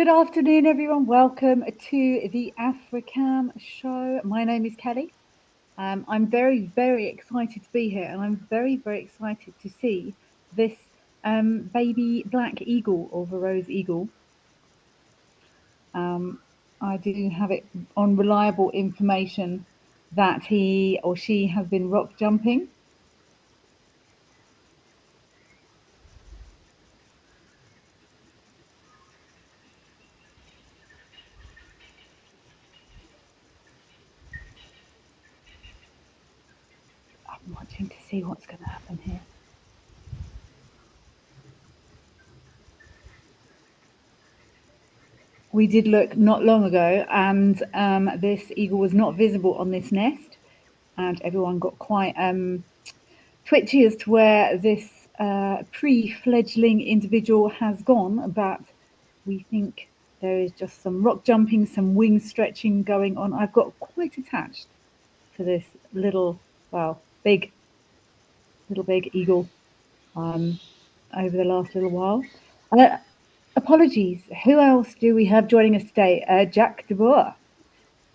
Good afternoon, everyone. Welcome to the Africam show. My name is Kelly. I'm very, very excited to be here, and I'm very, very excited to see this baby black eagle or Varro's eagle. I do have it on reliable information that he or she has been rock jumping. I'm watching to see what's going to happen here. We did look not long ago, and this eagle was not visible on this nest, and everyone got quite twitchy as to where this pre-fledgling individual has gone, but we think there is just some rock jumping, some wing stretching going on. I've got quite attached to this little, well, big eagle over the last little while. Apologies. Who else do we have joining us today? Jack DeBoer.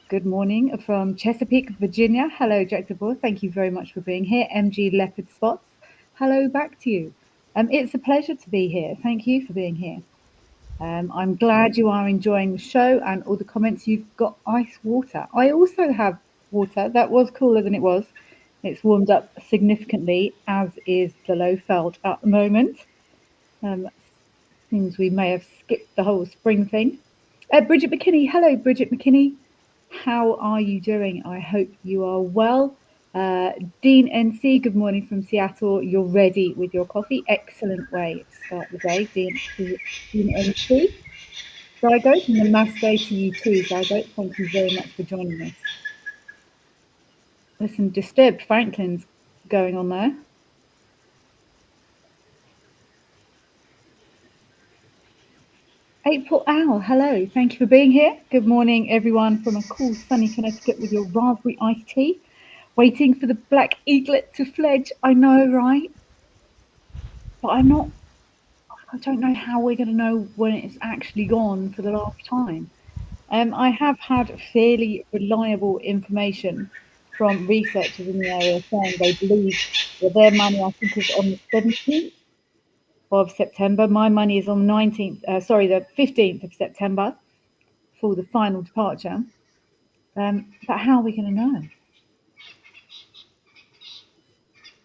Good morning from Chesapeake, Virginia. Hello, Jack DeBoer. Thank you very much for being here. MG Leopard Spots. Hello back to you. It's a pleasure to be here. Thank you for being here. I'm glad you are enjoying the show and all the comments. You've got ice water. I also have water. That was cooler than it was. It's warmed up significantly, as is the Lowveld at the moment. Seems we may have skipped the whole spring thing. Bridget McKinney. Hello, Bridget McKinney. How are you doing? I hope you are well. Dean NC, good morning from Seattle. You're ready with your coffee. Excellent way to start the day, Dean NC. Zygote, and namaste to you too, Zygote. Thank you very much for joining us. There's some disturbed Franklins going on there. April Owl, hello. Thank you for being here. Good morning, everyone, from a cool, sunny Connecticut with your raspberry iced tea. Waiting for the black eaglet to fledge. I know, right? But I don't know how we're going to know when it's actually gone for the last time. I have had fairly reliable information from researchers in the area saying they believe that their money, I think, is on the 17th of September. My money is on the 19th, the 15th of September for the final departure. But how are we going to know?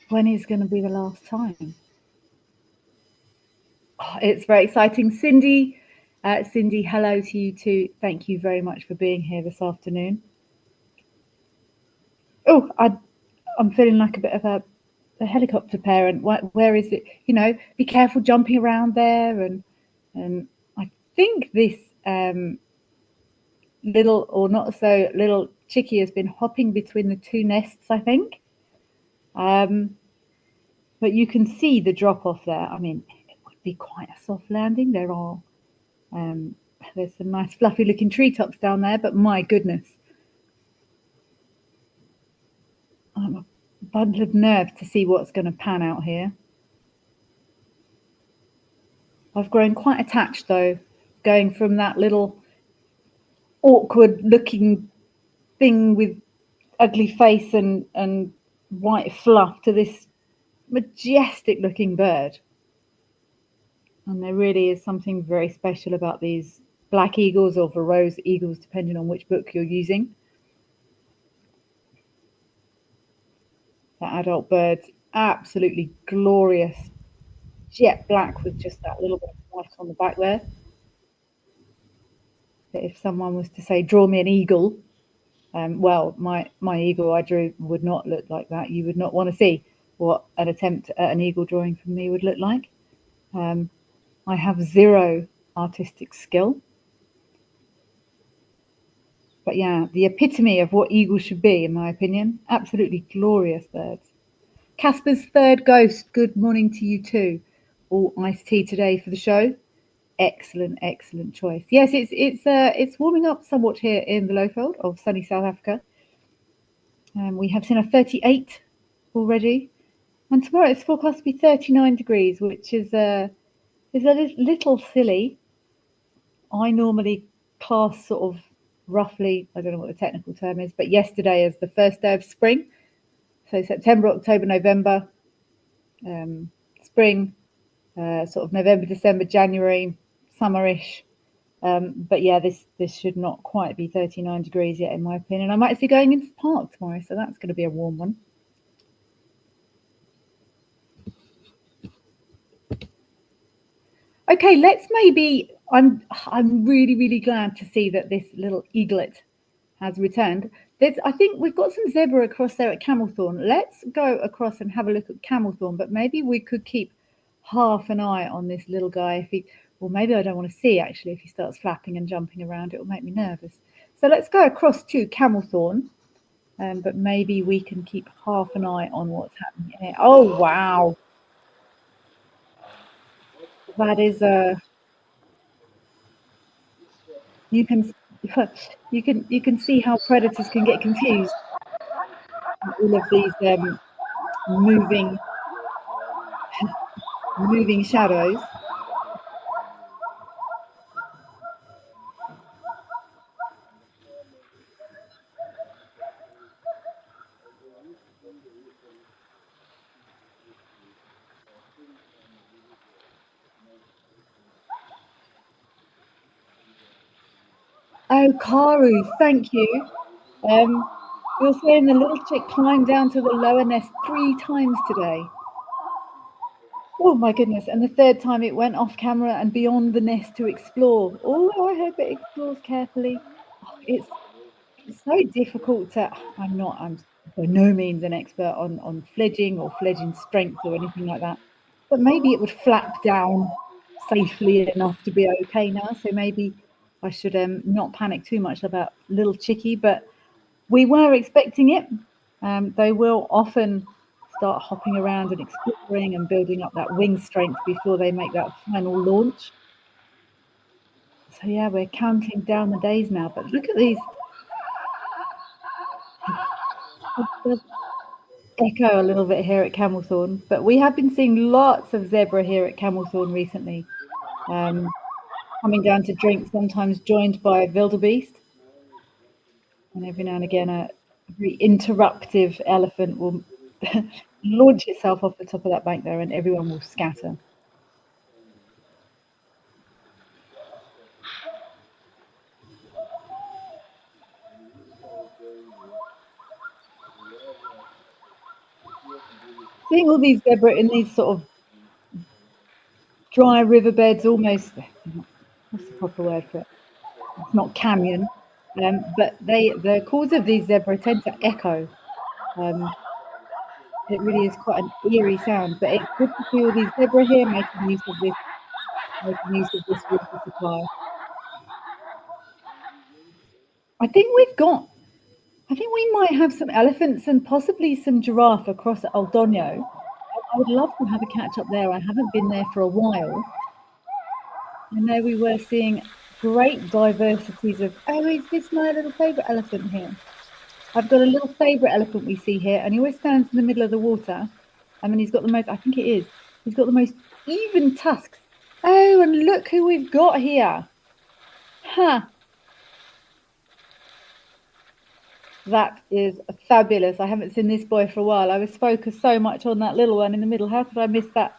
When is going to be the last time? Oh, it's very exciting. Cindy, hello to you too. Thank you very much for being here this afternoon. Oh, I'm feeling like a bit of a helicopter parent. Where is it? You know, be careful jumping around there. And I think this little or not so little chickie has been hopping between the two nests, I think. But you can see the drop off there. I mean, it would be quite a soft landing. There's some nice fluffy looking treetops down there, but my goodness. I'm a bundle of nerve to see what's going to pan out here. I've grown quite attached though, going from that little awkward looking thing with ugly face and white fluff to this majestic looking bird. And there really is something very special about these black eagles or Varro's eagles, depending on which book you're using. The adult bird's absolutely glorious, jet black with just that little bit of white on the back there. But if someone was to say, draw me an eagle, well, my eagle I drew would not look like that. You would not want to see what an attempt at an eagle drawing from me would look like. I have zero artistic skill. But yeah, the epitome of what eagles should be, in my opinion. Absolutely glorious birds. Casper's third ghost, good morning to you too. All iced tea today for the show. Excellent, excellent choice. Yes, it's warming up somewhat here in the Lowveld of sunny South Africa. We have seen a 38 already, and tomorrow it's forecast to be 39 degrees, which is a little silly. I normally class sort of roughly, I don't know what the technical term is, but yesterday is the first day of spring. So September, October, November, spring, sort of November, December, January, summerish. But yeah, this should not quite be 39 degrees yet, in my opinion. I'm actually going into the park tomorrow, so that's going to be a warm one. Okay, let's maybe. I'm really glad to see that this little eaglet has returned. I think we've got some zebra across there at Camelthorn. Let's go across and have a look at Camelthorn, but maybe we could keep half an eye on this little guy. If he, well, maybe I don't want to see actually. If he starts flapping and jumping around, it will make me nervous. So let's go across to Camelthorn, but maybe we can keep half an eye on what's happening here. Oh wow, that is a. You can you can see how predators can get confused. All of these moving shadows. Oh, Karu, thank you. You're saying the little chick climbed down to the lower nest 3 times today. Oh my goodness! And the third time it went off camera and beyond the nest to explore. Oh, I hope it explores carefully. Oh, it's so difficult to. I'm by no means an expert on fledging or fledging strength or anything like that. But maybe it would flap down safely enough to be okay now. So maybe I should not panic too much about little chickie. But we were expecting it. They will often start hopping around and exploring and building up that wing strength before they make that final launch. So yeah, we're counting down the days now. But look at these. Echo a little bit here at Camelthorn, but we have been seeing lots of zebra here at Camelthorn recently, coming down to drink, sometimes joined by wildebeest, and every now and again a very interruptive elephant will launch itself off the top of that bank there, and everyone will scatter. Seeing all these zebra in these sort of dry riverbeds, almost, what's the proper word for it? It's not canyon, but the calls of these zebra tend to echo. It really is quite an eerie sound, but it's good to see all these zebra here making use of this water supply. I think we might have some elephants and possibly some giraffe across at Aldonio. I would love to have a catch up there. I haven't been there for a while. I know we were seeing great diversities of. Oh, is this my little favourite elephant here? I've got a little favourite elephant we see here, and he always stands in the middle of the water. I mean, he's got the most. I think it is. He's got the most even tusks. Oh, and look who we've got here. Huh. That is fabulous. I haven't seen this boy for a while. I was focused so much on that little one in the middle. How could I miss that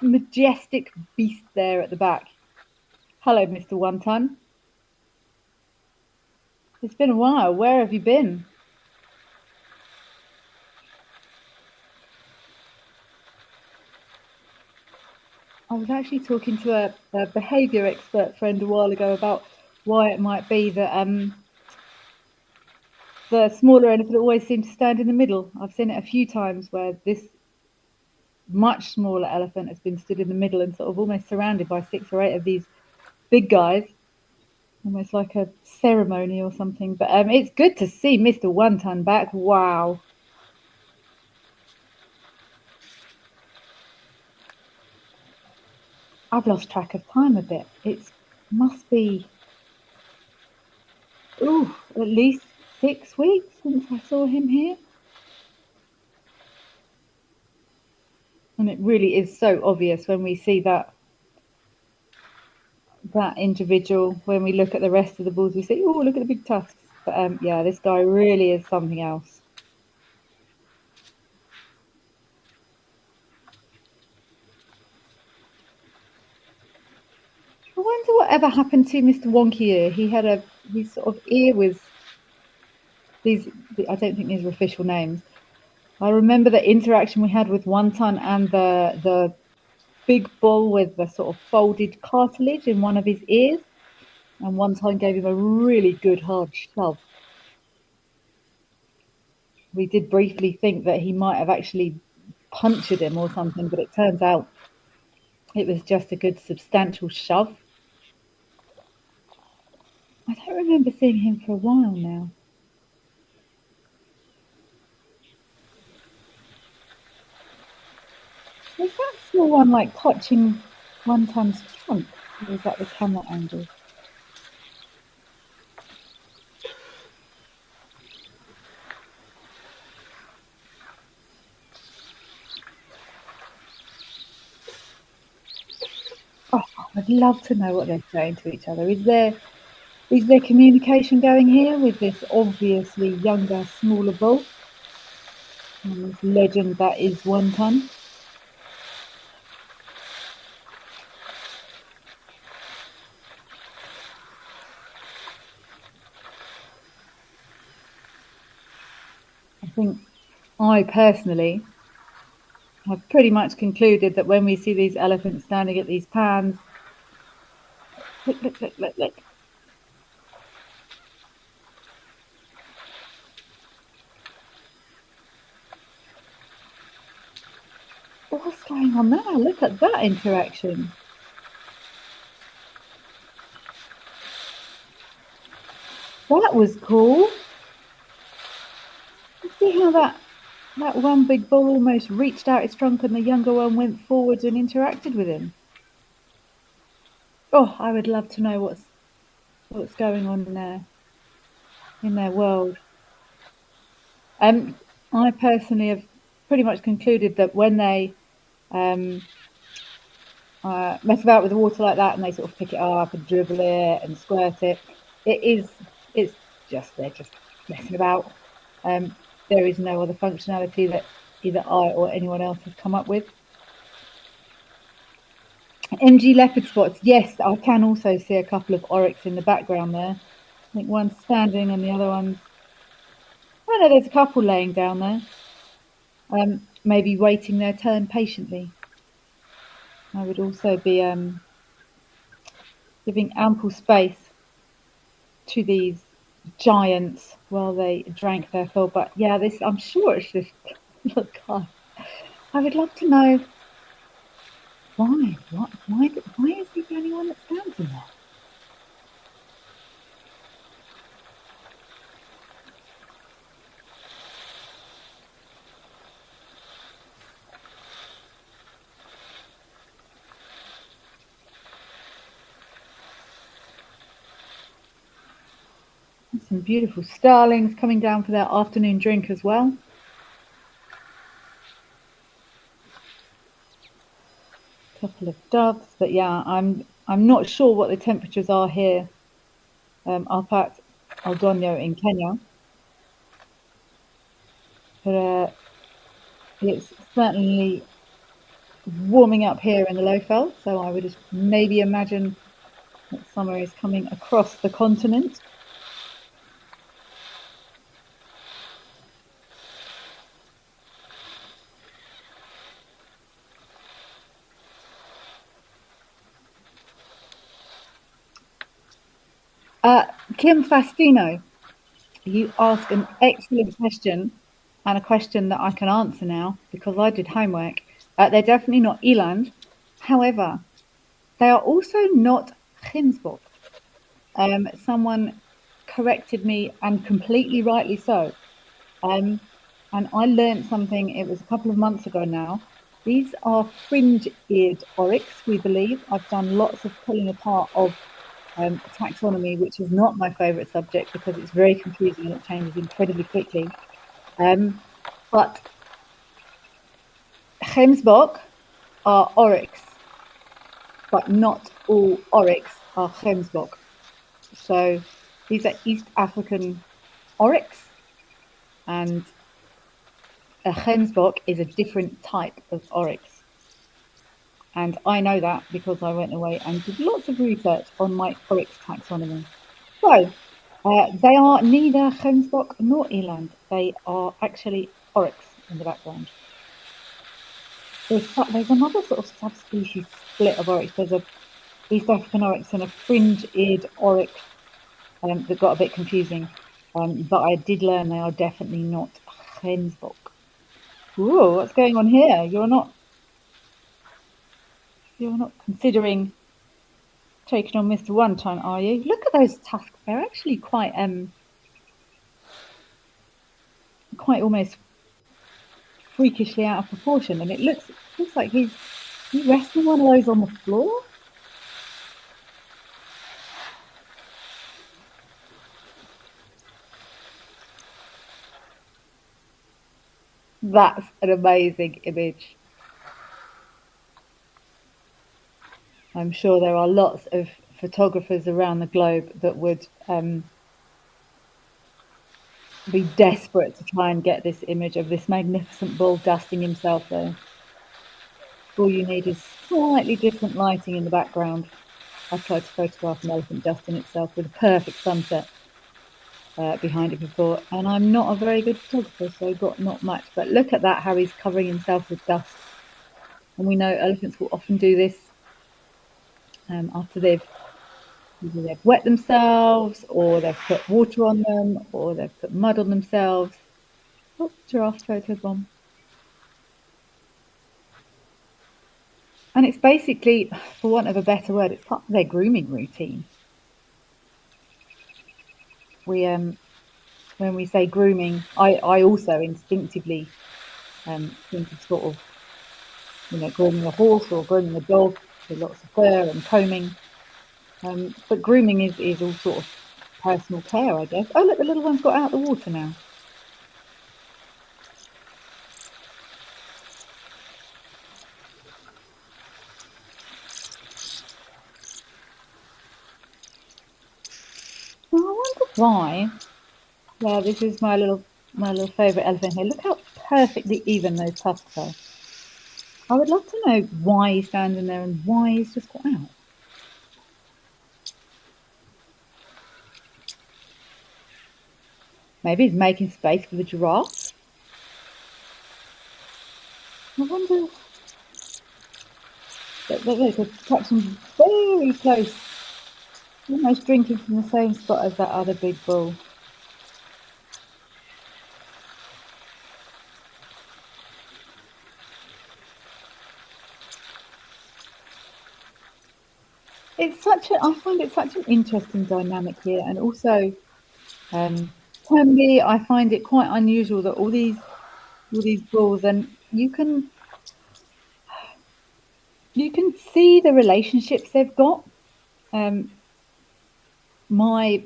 majestic beast there at the back? Hello, Mr. One Ton. It's been a while. Where have you been? I was actually talking to a behaviour expert friend a while ago about why it might be that the smaller elephant always seems to stand in the middle. I've seen it a few times where this much smaller elephant has been stood in the middle and sort of almost surrounded by 6 or 8 of these big guys, almost like a ceremony or something. But it's good to see Mr. One Ton back. Wow. I've lost track of time a bit. It must be, at least 6 weeks since I saw him here. And it really is so obvious when we see that that individual. When we look at the rest of the bulls, we say, oh, look at the big tusks. But yeah, this guy really is something else. I wonder whatever happened to Mr. Wonky Ear. He had his sort of ear was these. I don't think these were official names. I remember the interaction we had with One Ton and the big bull with the sort of folded cartilage in one of his ears, and One Ton gave him a really good hard shove. We did briefly think that he might have actually punctured him or something, but it turns out it was just a good substantial shove. I don't remember seeing him for a while now. Was that small one like touching One Ton's trunk? Or was that the camera angle? Oh, I'd love to know what they're saying to each other. Is there communication going here with this obviously younger, smaller bull? And this legend that is One Ton? I think I personally have pretty much concluded that when we see these elephants standing at these pans, look, look, look, look, look. What's going on there? Look at that interaction. That was cool. You see how that one big bull almost reached out his trunk and the younger one went forwards and interacted with him. Oh, I would love to know what's going on in their world. I personally have pretty much concluded that when they mess about with the water like that and they sort of pick it up and dribble it and squirt it, it's just they're just messing about. There is no other functionality that either I or anyone else has come up with. MG leopard spots, yes, I can also see a couple of oryx in the background there. I think one's standing and the other one's, I know there's a couple laying down there, maybe waiting their turn patiently. I would also be giving ample space to these giants while they drank their fill. But yeah, this, I'm sure it's just, look, God, I would love to know why is he the only one that stands in there? Some beautiful starlings coming down for their afternoon drink as well. Couple of doves, but yeah, I'm not sure what the temperatures are here up at Aldonyo in Kenya, but it's certainly warming up here in the low veld, so I would maybe imagine that summer is coming across the continent. Kim Fastino, you ask an excellent question and a question that I can answer now because I did homework. They're definitely not eland. However, they are also not Gemsbok. Someone corrected me, and completely rightly so. And I learned something, it was a couple of months ago now. These are fringe-eared oryx, we believe. I've done lots of pulling apart of taxonomy, which is not my favourite subject because it's very confusing and it changes incredibly quickly. But Gemsbok are oryx, but not all oryx are gemsbok. So these are East African oryx, and a gemsbok is a different type of oryx. And I know that because I went away and did lots of research on my oryx taxonomy. So they are neither gemsbok nor eland. They are actually oryx in the background. There's another sort of subspecies split of oryx. There's a East African oryx and a fringe-eared oryx that got a bit confusing. But I did learn they are definitely not gemsbok. Ooh, what's going on here? You're not considering taking on Mr. One Time, are you? Look at those tusks. They're actually quite almost freakishly out of proportion, and it looks like he's resting one of those on the floor. That's an amazing image. I'm sure there are lots of photographers around the globe that would be desperate to try and get this image of this magnificent bull dusting himself there. All you need is slightly different lighting in the background. I tried to photograph an elephant dusting itself with a perfect sunset behind it before, and I'm not a very good photographer, so I got not much. But look at that, how he's covering himself with dust. And we know elephants will often do this after they've wet themselves, or they've put water on them, or they've put mud on themselves. Oh, giraffe photo bomb. And it's basically, for want of a better word, it's part of their grooming routine. When we say grooming, I also instinctively think of sort of, grooming a horse or grooming a dog with lots of fur and combing. But grooming is all sort of personal care, I guess. Oh, look, the little one's got out of the water now. Well, I wonder why. Yeah, this is my little favourite elephant here. Look how perfectly even those tusks are. I would love to know why he's standing there and why he's just got out. Maybe he's making space for the giraffe. I wonder. They're touching very close, almost drinking from the same spot as that other big bull. I find it such an interesting dynamic here, and also, Tembi, I find it quite unusual that all these bulls, and you can see the relationships they've got. My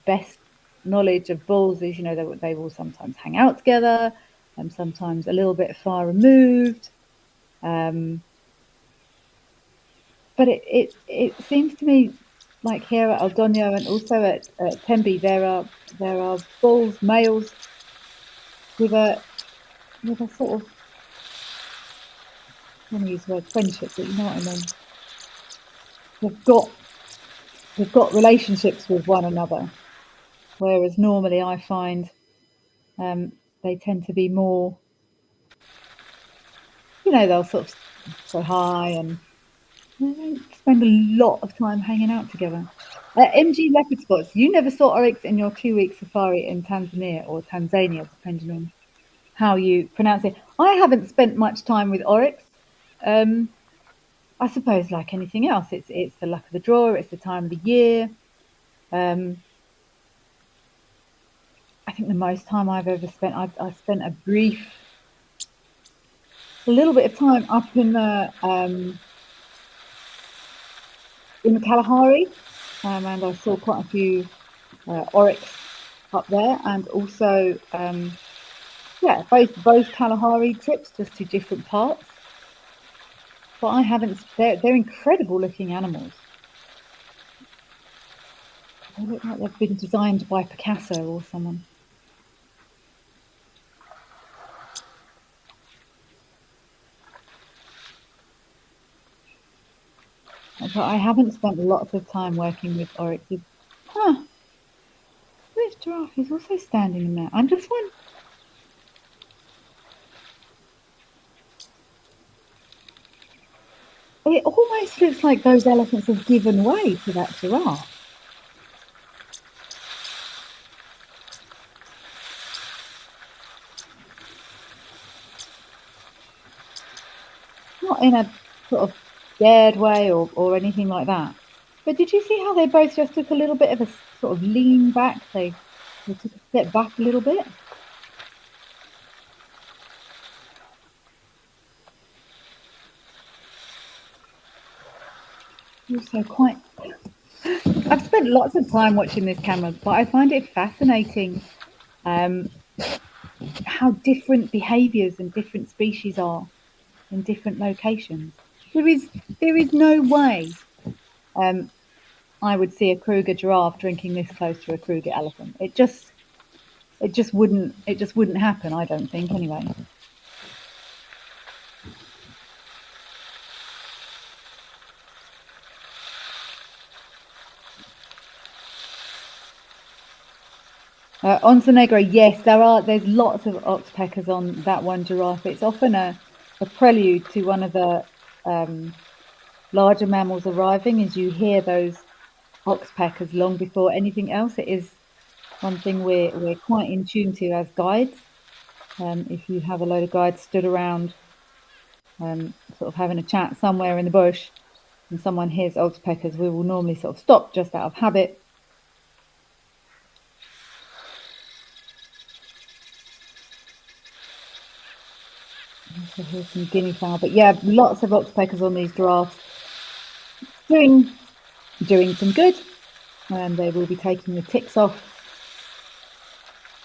best knowledge of bulls is, they will sometimes hang out together, and sometimes a little bit far removed. But it seems to me like here at Aldonio and also at Tembi, there are bulls, males, with a sort of, I don't want to use the word friendship, but you know what I mean. They've got relationships with one another, whereas normally I find they tend to be more, they'll sort of say hi and they don't spend a lot of time hanging out together. MG leopard spots. You never saw oryx in your 2-week safari in Tanzania or Tanzania, depending on how you pronounce it. I haven't spent much time with oryx. I suppose, like anything else, it's the luck of the draw. It's the time of the year. I think the most time I've ever spent, I spent a little bit of time up in the Kalahari, and I saw quite a few oryx up there, and also both Kalahari trips, just to different parts. But I haven't. They're incredible looking animals. They look like they've been designed by Picasso or someone. But I haven't spent lots of time working with oryxes. Huh, this giraffe is also standing in there. I'm just wondering. It almost looks like those elephants have given way to that giraffe. Not in a sort of scared way or anything like that. But did you see how they both just took a little bit of a sort of lean back? They took a step back a little bit. Also quite. I've spent lots of time watching this camera, but I find it fascinating how different behaviours and different species are in different locations. There is no way I would see a Kruger giraffe drinking this close to a Kruger elephant. It just wouldn't happen, I don't think, anyway. Ontenegro, yes, there's lots of oxpeckers on that one giraffe. It's often a prelude to one of the larger mammals arriving, as you hear those oxpeckers long before anything else. It is one thing we're quite in tune to as guides. If you have a load of guides stood around sort of having a chat somewhere in the bush and someone hears oxpeckers, we will normally sort of stop just out of habit. Also hear some guinea fowl, but yeah, lots of oxpeckers on these giraffes doing some good, and they will be taking the ticks off.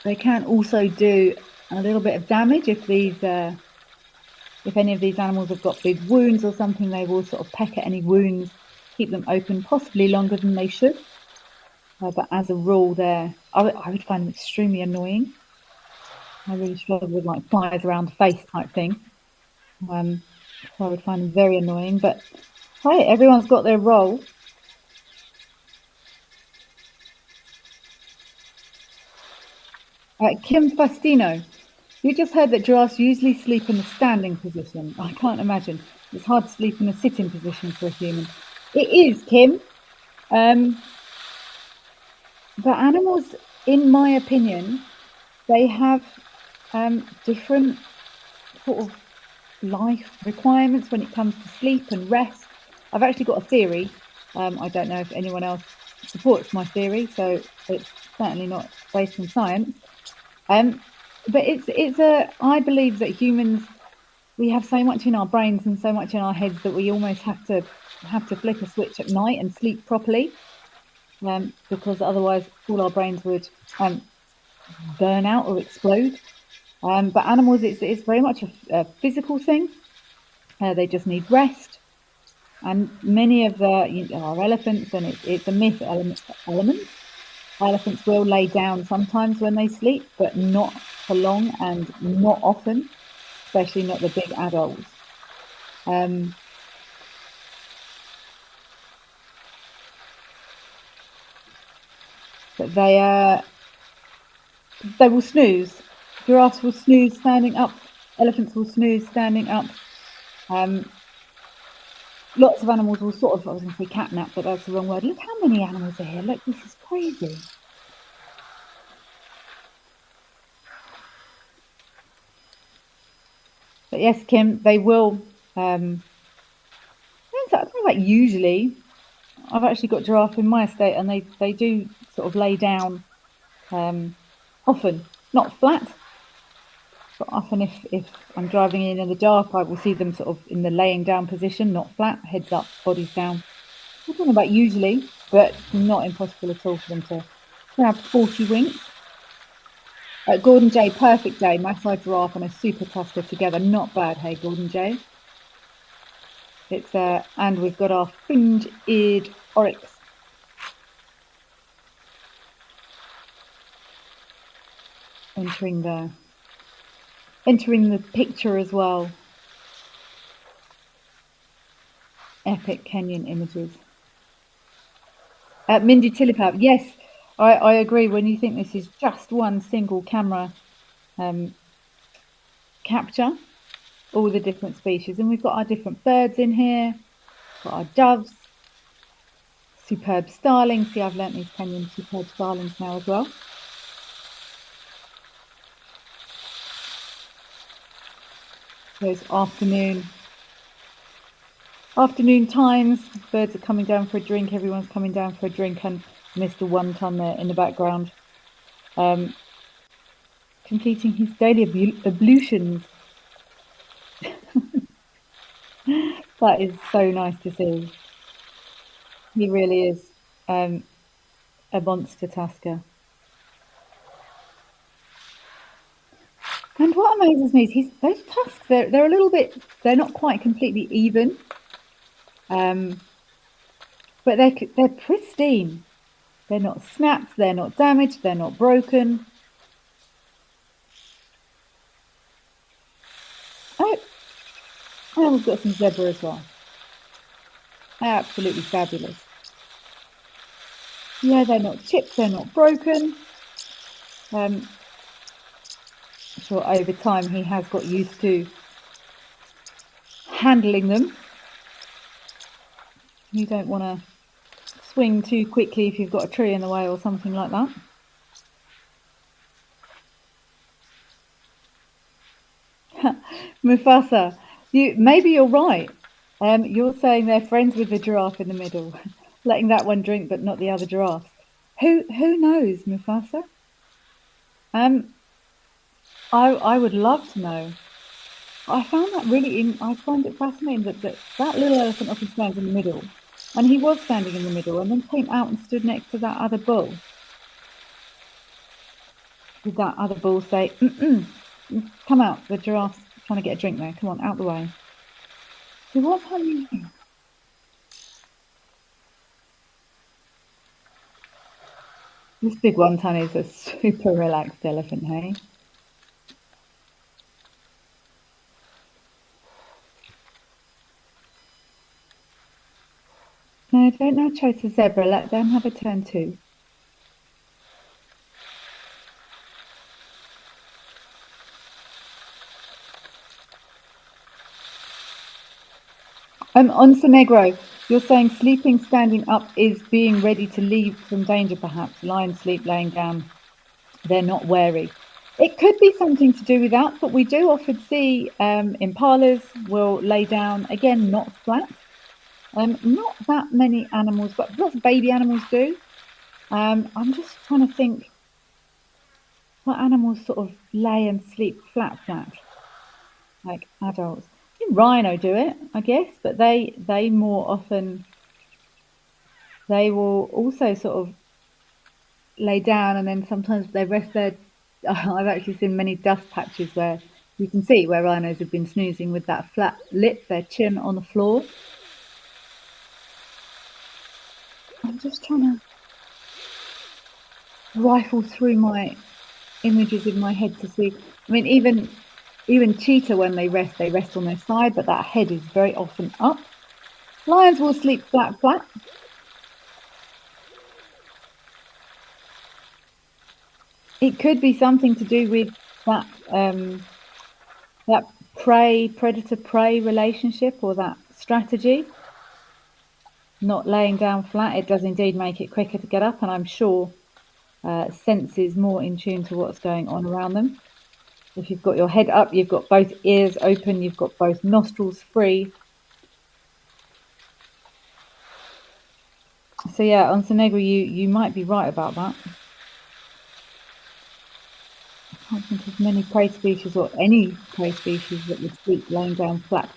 They can also do a little bit of damage if any of these animals have got big wounds or something. They will sort of peck at any wounds, keep them open, possibly longer than they should. But as a rule, I would find them extremely annoying. I really struggle with like flies around the face type thing. So I would find them very annoying. But hey, everyone's got their role. Kim Fastino, you just heard that giraffes usually sleep in a standing position. I can't imagine. It's hard to sleep in a sitting position for a human. It is, Kim. The animals, in my opinion, they have different sort of life requirements when it comes to sleep and rest. I've actually got a theory. I don't know if anyone else supports my theory, so it's certainly not based on science. But I believe that humans, we have so much in our brains and so much in our heads that we almost have to flick a switch at night and sleep properly, because otherwise all our brains would burn out or explode. But animals, it's very much a physical thing. They just need rest. And many of our elephants, and it's a myth element. Elephants will lay down sometimes when they sleep, but not for long and not often, especially not the big adults. But they will snooze. Giraffes will snooze standing up. Elephants will snooze standing up. Lots of animals will sort of, I was going to say catnap, but that's the wrong word. Look how many animals are here. Look, this is crazy. But yes, Kim, they will. It's like usually, I've actually got giraffe in my estate, and they do sort of lay down, often not flat, but often if I'm driving in the dark, I will see them sort of in the laying down position, not flat, heads up, bodies down. I'm talking about usually, but not impossible at all for them to have 40 winks. Gordon J, perfect day. Maasai giraffe and a super cluster together. Not bad, hey, Gordon J. And we've got our fringe-eared oryx. entering the picture as well. Epic Kenyan images. Mindy Tillipap, yes, I agree. When you think this is just one single camera capture, all the different species, and we've got our different birds in here, got our doves, superb starlings. See, I've learnt these Kenyan superb starlings now as well. Those afternoon times, birds are coming down for a drink, everyone's coming down for a drink, and Mr. One-Ton there in the background, completing his daily ablutions. That is so nice to see. He really is a monster tusker. And what amazes me is those tusks, they're a little bit, they're not quite completely even, but they're pristine. They're not snapped, they're not damaged, they're not broken. Oh, and we've got some zebra as well. Absolutely fabulous. Yeah, they're not chipped, they're not broken. I'm sure over time he has got used to handling them. You don't want to swing too quickly if you've got a tree in the way or something like that. Mufasa, maybe you're right. You're saying they're friends with the giraffe in the middle, letting that one drink but not the other giraffes. Who knows, Mufasa? I would love to know. I found that I find it fascinating that little elephant often stands in the middle, and he was standing in the middle, and then came out and stood next to that other bull. Did that other bull say, "Come out"? The giraffe's trying to get a drink there. Come on, out the way. So what's happening here? This big one-ton is a super relaxed elephant, hey? No, don't now chase the zebra. Let them have a turn too. On Negro, you're saying sleeping standing up is being ready to leave from danger, perhaps. Lions sleep laying down. They're not wary. It could be something to do with that, but we do often see impalas will lay down, again, not flat. Not that many animals, but lots of baby animals do. I'm just trying to think what animals sort of lay and sleep flat, like adults. I think rhino do it, I guess, but they more often, they will also sort of lay down and then sometimes they rest their. I've actually seen many dust patches where you can see where rhinos have been snoozing with that flat lip, their chin on the floor. I'm just trying to rifle through my images in my head to see. I mean, even cheetah, when they rest on their side, but that head is very often up. Lions will sleep flat. It could be something to do with that predator-prey relationship, or that strategy. Not laying down flat, it does indeed make it quicker to get up, and I'm sure senses more in tune to what's going on around them. If you've got your head up, you've got both ears open, you've got both nostrils free. So yeah, on Senegri, you might be right about that. I can't think of many prey species or any prey species that would sleep laying down flat.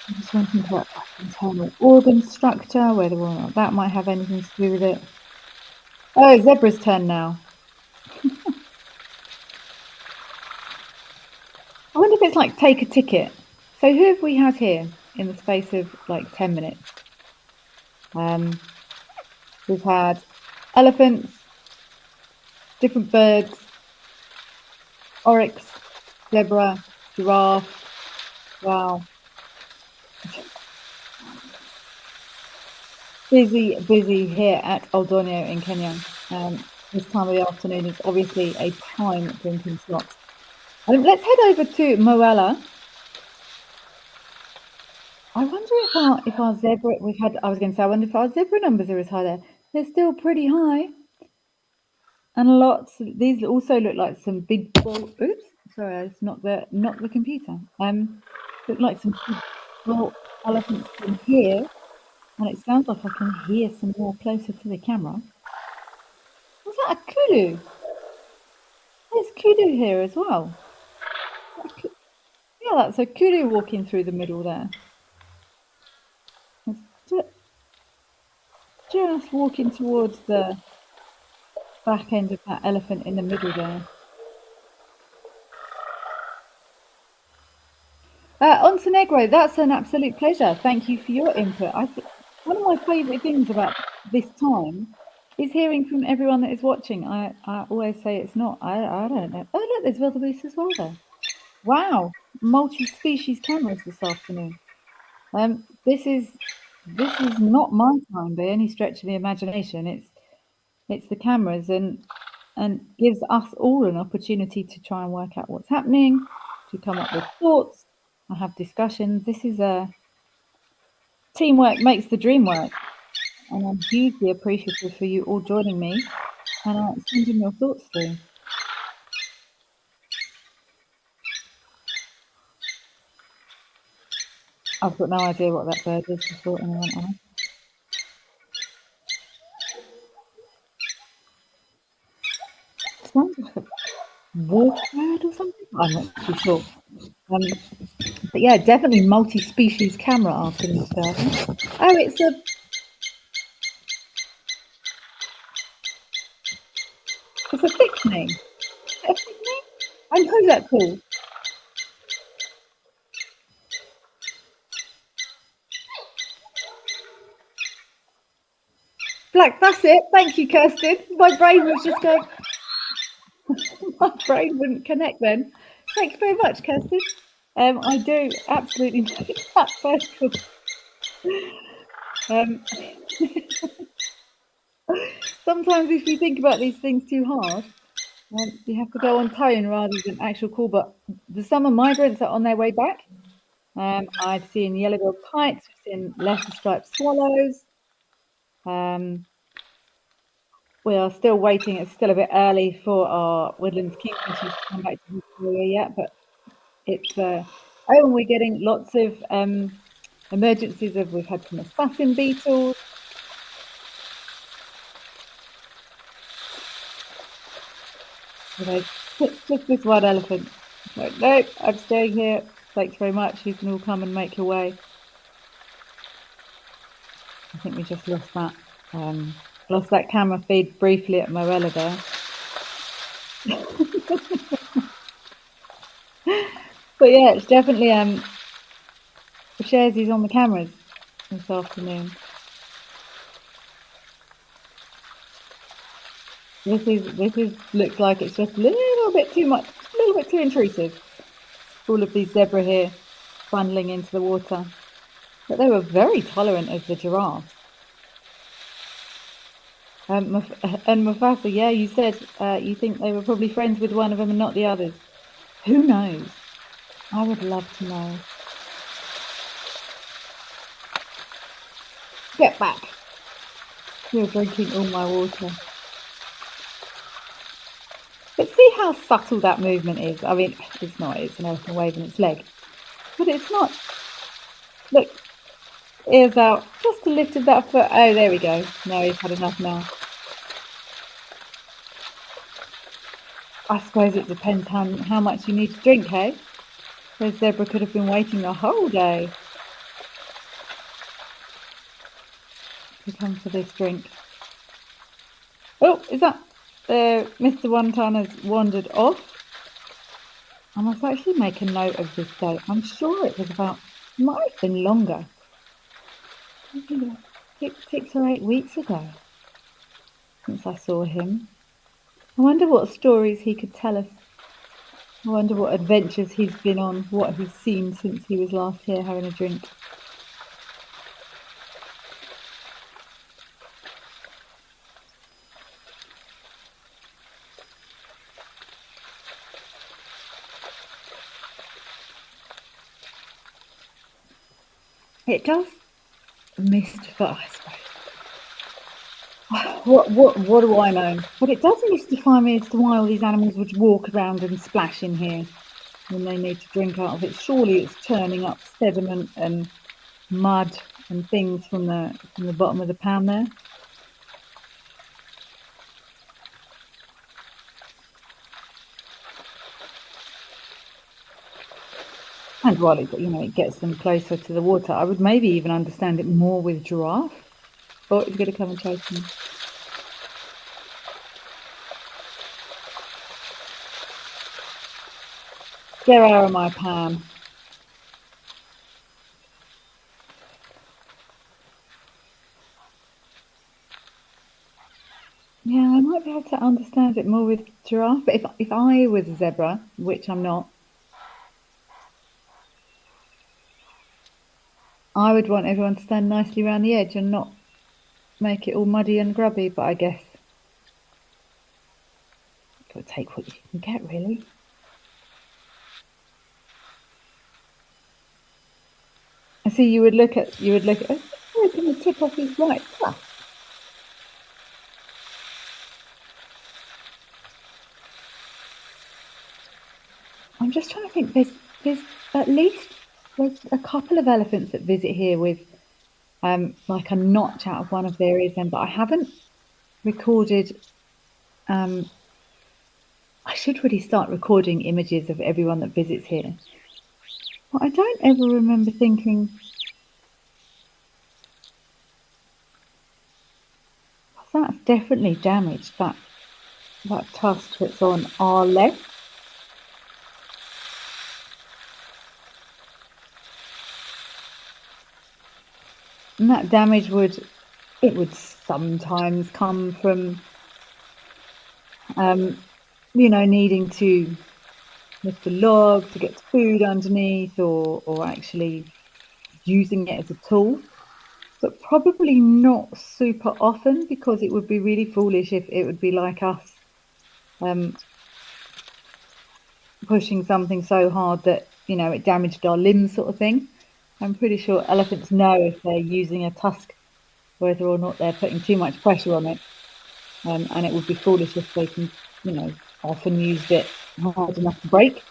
I'm just wondering about internal organ structure, whether or not that might have anything to do with it. Oh, zebra's turn now. I wonder if it's like take a ticket. So who have we had here in the space of like 10 minutes? We've had elephants, different birds, oryx, zebra, giraffe. Wow. Busy here at Oldonyo in Kenya. This time of the afternoon is obviously a prime drinking slot. Let's head over to Moella. I wonder if our zebra I was going to say, I wonder if our zebra numbers are as high there. They're still pretty high. And these also look like some big oops, sorry, it's not the computer. Look like some big bull elephants in here. And it sounds like I can hear some more closer to the camera. Was that a kudu? There's kudu here as well. Yeah, that's a kudu walking through the middle there. It's just walking towards the back end of that elephant in the middle there. Montenegro, that's an absolute pleasure. Thank you for your input. One of my favourite things about this time is hearing from everyone that is watching. I always say it's not. I don't know. Oh, look, there's wildebeest as well there. Wow, multi-species cameras this afternoon. This is not my time by any stretch of the imagination. It's the cameras and gives us all an opportunity to try and work out what's happening, to come up with thoughts, and have discussions. This is teamwork makes the dream work, and I'm hugely appreciative for you all joining me and sending your thoughts through. I've got no idea what that bird is before anyone else. Sounds like a wolf bird or something. I'm not too sure. But yeah, definitely multi-species camera after this garden. Oh, it's a picnic. Is it a picnic? I know that's cool. Black, that's it. Thank you, Kirsten. My brain was just going. My brain wouldn't connect then. Thank you very much, Kirsten. I do absolutely know that first one. Sometimes if you think about these things too hard, you have to go on tone rather than actual call. But the summer migrants are on their way back. I've seen yellow-billed kites, we've seen lesser-striped swallows. We are still waiting. It's still a bit early for our woodlands kingfishers to come back to Victoria yet, but it's and we're getting lots of emergencies we've had from assassin beetles. Just this one elephant. Like, nope, I'm staying here. Thanks very much. You can all come and make your way. I think we just lost that camera feed briefly at Morella there. But yeah, it's definitely Sharesies on the cameras this afternoon. This looks like it's just a little bit too much, a little bit too intrusive. All of these zebra here funneling into the water, but they were very tolerant of the giraffe. And Mufasa, yeah, you said you think they were probably friends with one of them and not the others. Who knows? I would love to know. Get back. You're drinking all my water. But see how subtle that movement is. I mean, it's not. It's an elephant waving its leg. But it's not. Look, ears out. Just to lift that foot. Oh, there we go. No, he's had enough now. I suppose it depends how much you need to drink, hey? The zebra could have been waiting the whole day to come for this drink. Oh, is that Mr. Wonton has wandered off? I must actually make a note of this date. I'm sure it was might have been longer. six or 8 weeks ago since I saw him. I wonder what stories he could tell us. I wonder what adventures he's been on, what he's seen since he was last here having a drink. It does mystify, I suppose. What do I know? But it does mystify me as to why all these animals would walk around and splash in here when they need to drink out of it. Surely it's churning up sediment and mud and things from the bottom of the pan there. And while it gets them closer to the water, I would maybe even understand it more with giraffe. Oh, it's going to come and chase me. Get out of my pan. Yeah, I might be able to understand it more with giraffe. But if I was a zebra, which I'm not, I would want everyone to stand nicely around the edge and not make it all muddy and grubby. But I guess you've got to take what you can get, really. I see you would look at oh, can the tip off his right tusk? I'm just trying to think. There's at least there's a couple of elephants that visit here with like a notch out of one of their ears, then, but I haven't recorded. I should really start recording images of everyone that visits here. But I don't ever remember thinking that's definitely damaged. That tusk that's on our leg. And that damage would sometimes come from needing to lift a log to get food underneath, or actually using it as a tool, but probably not super often, because it would be really foolish if it would be like us pushing something so hard that it damaged our limbs, sort of thing. I'm pretty sure elephants know if they're using a tusk whether or not they're putting too much pressure on it, and it would be foolish if they can often used it hard enough to break.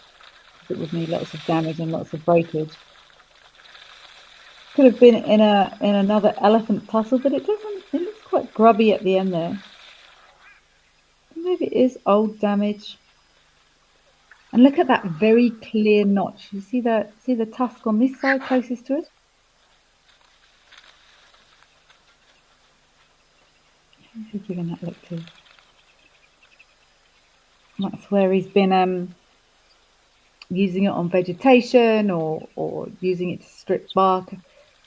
It would need lots of damage and lots of breakage. Could have been in another elephant tussle, but it doesn't. It looks quite grubby at the end there. Maybe it is old damage. And look at that very clear notch. You see the tusk on this side closest to us? Who's he giving that look to? That's where he's been using it on vegetation, or using it to strip bark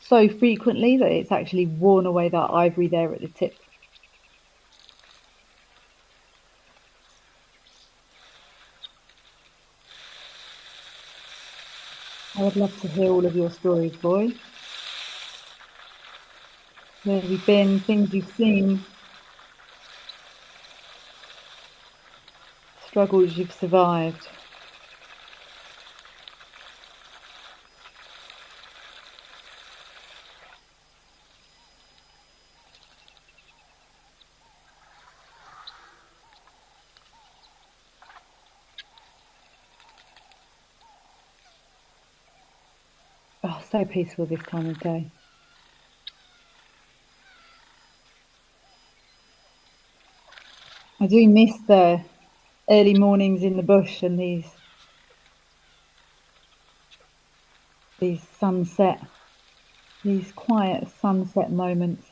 so frequently that it's actually worn away that ivory there at the tip. I would love to hear all of your stories, boy. Where have you been? Things you've seen? Struggles you've survived? Oh, so peaceful this time of day. I do miss the early mornings in the bush and these quiet sunset moments.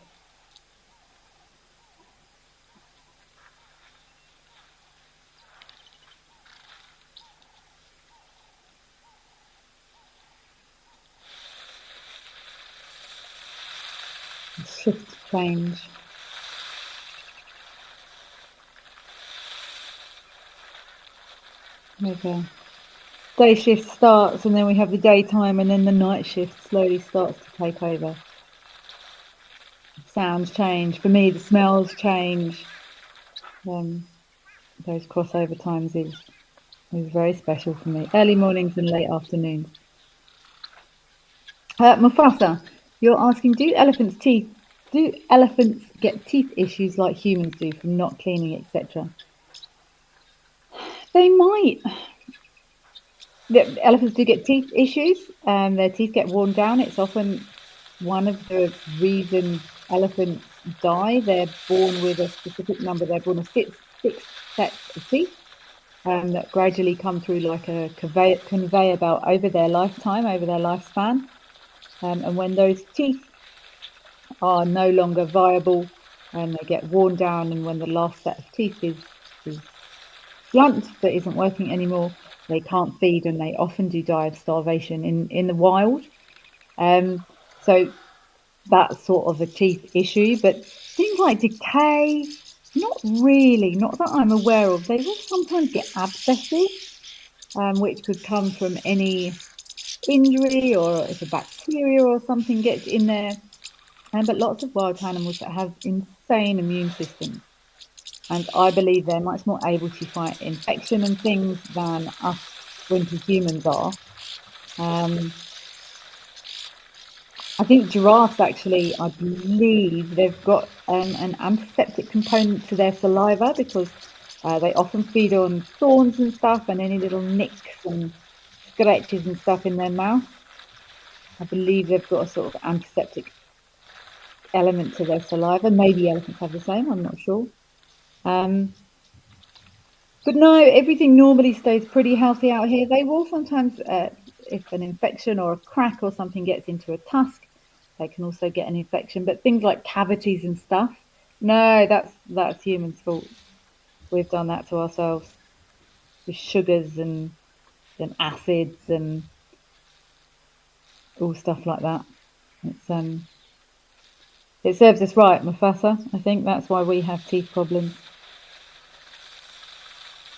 Shift change. Okay. Day shift starts, and then we have the daytime, and then the night shift slowly starts to take over. Sounds change. For me, the smells change. Those crossover times is very special for me. Early mornings and late afternoons. Mufasa, you're asking, do elephants get teeth issues like humans do from not cleaning, etc.? They might. The elephants do get teeth issues. Their teeth get worn down. It's often one of the reasons elephants die. They're born with a specific number. They're born with six sets of teeth that gradually come through like a conveyor belt over their lifetime, over their lifespan. And when those teeth are no longer viable and they get worn down, and when the last set of teeth is blunt but isn't working anymore, they can't feed, and they often do die of starvation in the wild. So that's sort of a teeth issue. But things like decay, not really, not that I'm aware of. They will sometimes get abscesses, which could come from any injury, or if a bacteria or something gets in there. But lots of wild animals that have insane immune systems. And I believe they're much more able to fight infection and things than us wimpy humans are. I think giraffes actually, I believe they've got an antiseptic component to their saliva, because they often feed on thorns and stuff, and any little nicks and scratches and stuff in their mouth. I believe they've got a sort of antiseptic element to their saliva. Maybe elephants have the same, I'm not sure. But no, everything normally stays pretty healthy out here. They will sometimes, if an infection or a crack or something gets into a tusk, they can also get an infection. But things like cavities and stuff, no, that's humans' fault. We've done that to ourselves with sugars and acids and all stuff like that. It serves us right, Mufasa. I think that's why we have teeth problems.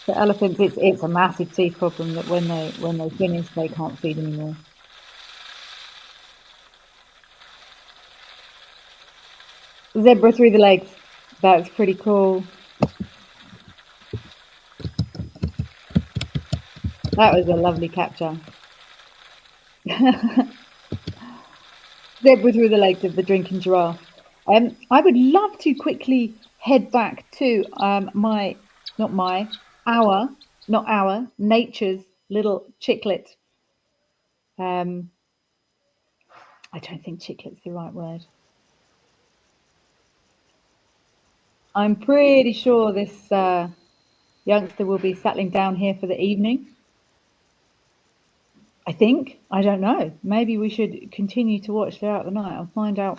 The elephants, it's a massive teeth problem that when they finish, they can't feed anymore. Zebra through the legs. That's pretty cool. That was a lovely capture. Zebra through the legs of the drinking giraffe. I would love to quickly head back to nature's little chicklet. I don't think chicklet's the right word. I'm pretty sure this youngster will be settling down here for the evening. I think. I don't know. Maybe we should continue to watch throughout the night. I'll find out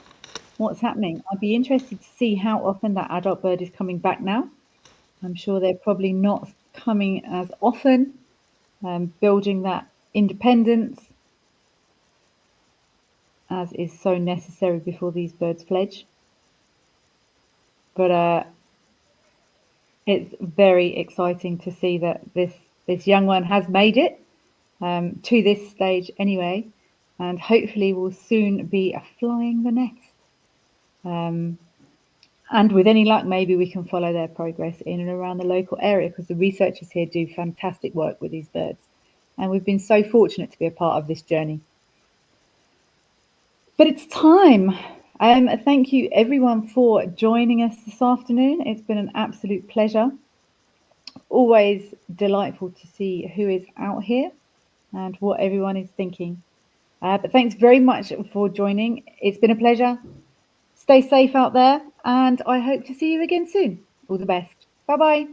what's happening. I'd be interested to see how often that adult bird is coming back now. I'm sure they're probably not coming as often, building that independence as is so necessary before these birds fledge. But it's very exciting to see that this young one has made it to this stage anyway, and hopefully will soon be flying the nest. And with any luck, maybe we can follow their progress in and around the local area, because the researchers here do fantastic work with these birds. And we've been so fortunate to be a part of this journey. But it's time. Thank you everyone for joining us this afternoon. It's been an absolute pleasure. Always delightful to see who is out here and what everyone is thinking. But thanks very much for joining. It's been a pleasure. Stay safe out there, and I hope to see you again soon. All the best. Bye-bye.